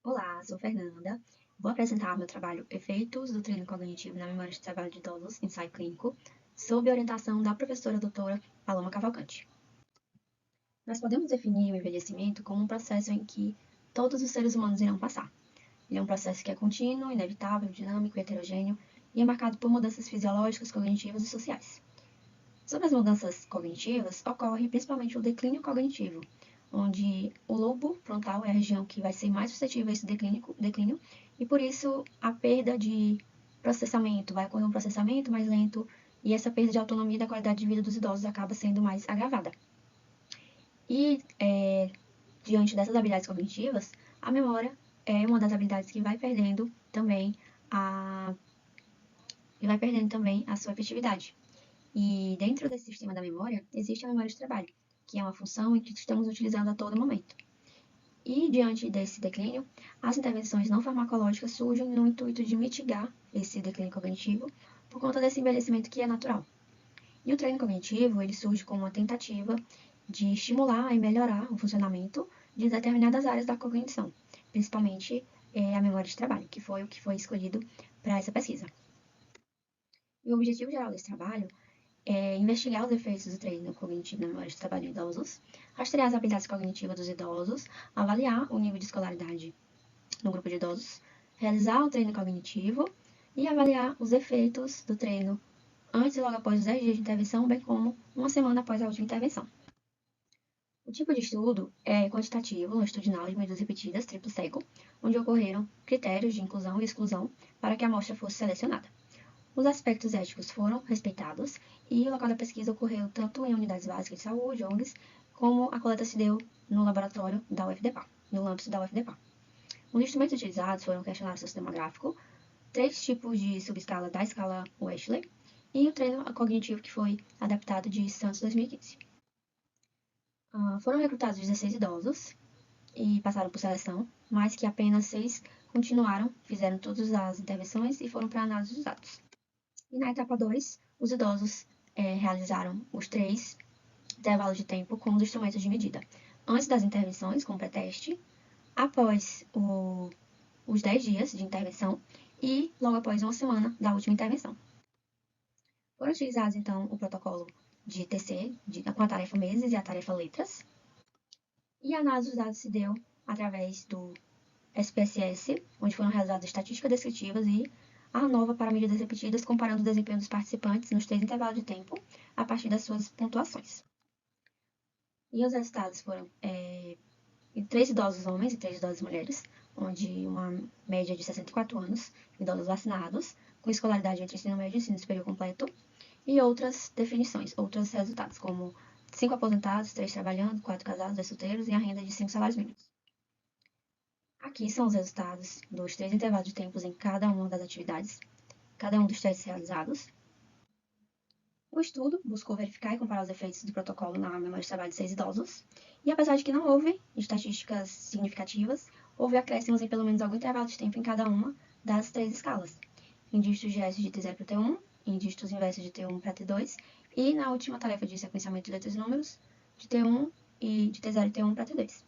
Olá, sou Fernanda. Vou apresentar meu trabalho Efeitos do Treino Cognitivo na Memória de Trabalho de Idosos, ensaio clínico, sob a orientação da professora doutora Paloma Cavalcante. Nós podemos definir o envelhecimento como um processo em que todos os seres humanos irão passar. Ele é um processo que é contínuo, inevitável, dinâmico e heterogêneo e é marcado por mudanças fisiológicas, cognitivas e sociais. Sobre as mudanças cognitivas, ocorre principalmente o declínio cognitivo, onde o lobo frontal é a região que vai ser mais suscetível a esse declínio e por isso a perda de processamento, vai ocorrer um processamento mais lento e essa perda de autonomia da qualidade de vida dos idosos acaba sendo mais agravada. E diante dessas habilidades cognitivas, a memória é uma das habilidades que vai perdendo também a sua efetividade. E dentro desse sistema da memória, existe a memória de trabalho, que é uma função em que estamos utilizando a todo momento. E diante desse declínio, as intervenções não farmacológicas surgem no intuito de mitigar esse declínio cognitivo por conta desse envelhecimento que é natural. E o treino cognitivo, ele surge como uma tentativa de estimular e melhorar o funcionamento de determinadas áreas da cognição, principalmente a memória de trabalho, que foi o que foi escolhido para essa pesquisa. E o objetivo geral desse trabalho investigar os efeitos do treino cognitivo na memória de trabalho de idosos, rastrear as habilidades cognitivas dos idosos, avaliar o nível de escolaridade no grupo de idosos, realizar o treino cognitivo e avaliar os efeitos do treino antes e logo após os 10 dias de intervenção, bem como uma semana após a última intervenção. O tipo de estudo é quantitativo, longitudinal de medidas repetidas, triplo cego, onde ocorreram critérios de inclusão e exclusão para que a amostra fosse selecionada. Os aspectos éticos foram respeitados e o local da pesquisa ocorreu tanto em unidades básicas de saúde, ONGs, como a coleta se deu no laboratório da UFDPA, no âmbito da UFDPA. Os instrumentos utilizados foram o questionário sociodemográfico, 3 tipos de subescala da escala Wechsler e o treino cognitivo que foi adaptado de Santos 2015. Foram recrutados 16 idosos e passaram por seleção, mas que apenas 6 continuaram, fizeram todas as intervenções e foram para análise dos dados. E na etapa 2, os idosos realizaram os 3 intervalos de tempo com os instrumentos de medida, antes das intervenções, com pré-teste, após os 10 dias de intervenção e logo após uma semana da última intervenção. Foram utilizados, então, o protocolo de TC, com a tarefa meses e a tarefa letras, e a análise dos dados se deu através do SPSS, onde foram realizadas estatísticas descritivas e a ANOVA para medidas repetidas, comparando o desempenho dos participantes nos 3 intervalos de tempo a partir das suas pontuações. E os resultados foram em 3 idosos homens e 3 idosas mulheres, onde uma média de 64 anos, idosos vacinados, com escolaridade entre ensino médio e ensino superior completo, e outras definições, outros resultados, como 5 aposentados, 3 trabalhando, 4 casados, 2 solteiros e a renda de 5 salários mínimos. Aqui são os resultados dos 3 intervalos de tempos em cada uma das atividades, cada um dos testes realizados. O estudo buscou verificar e comparar os efeitos do protocolo na memória de trabalho de 6 idosos, e apesar de que não houve estatísticas significativas, houve acréscimos em pelo menos algum intervalo de tempo em cada uma das 3 escalas, em dígitos diretos de T0 para T1, em dígitos inversos de T1 para T2, e na última tarefa de sequenciamento de letras e números, de T1 e de T0 e T1 para T2.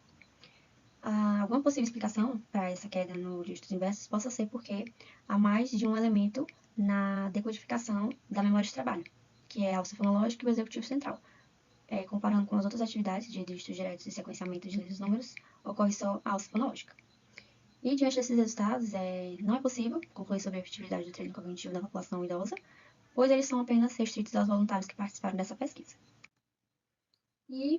Alguma possível explicação para essa queda no dígitos inversos possa ser porque há mais de um elemento na decodificação da memória de trabalho, que é a alça fonológica e o executivo central. Comparando com as outras atividades de dígitos diretos e sequenciamento de letras e números, ocorre só a alça fonológica. E diante desses resultados, não é possível concluir sobre a efetividade do treino cognitivo na população idosa, pois eles são apenas restritos aos voluntários que participaram dessa pesquisa. E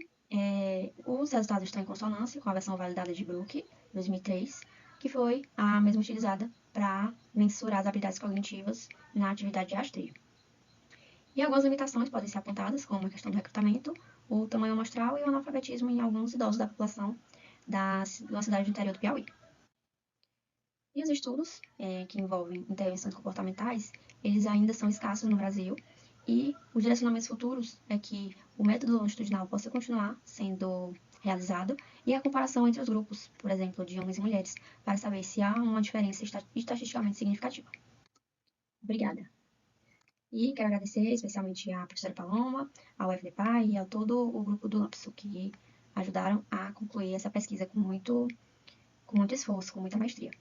os resultados estão em consonância com a versão validada de Brook, 2003, que foi a mesma utilizada para mensurar as habilidades cognitivas na atividade de rastreio. E algumas limitações podem ser apontadas, como a questão do recrutamento, o tamanho amostral e o analfabetismo em alguns idosos da população de uma cidade do interior do Piauí. E os estudos que envolvem intervenções comportamentais, eles ainda são escassos no Brasil, e os direcionamentos futuros é que o método longitudinal possa continuar sendo realizado e a comparação entre os grupos, por exemplo, de homens e mulheres, para saber se há uma diferença estatisticamente significativa. Obrigada. E quero agradecer especialmente à professora Paloma, ao FDPA e a todo o grupo do LAMPSO, que ajudaram a concluir essa pesquisa com com muito esforço, com muita maestria.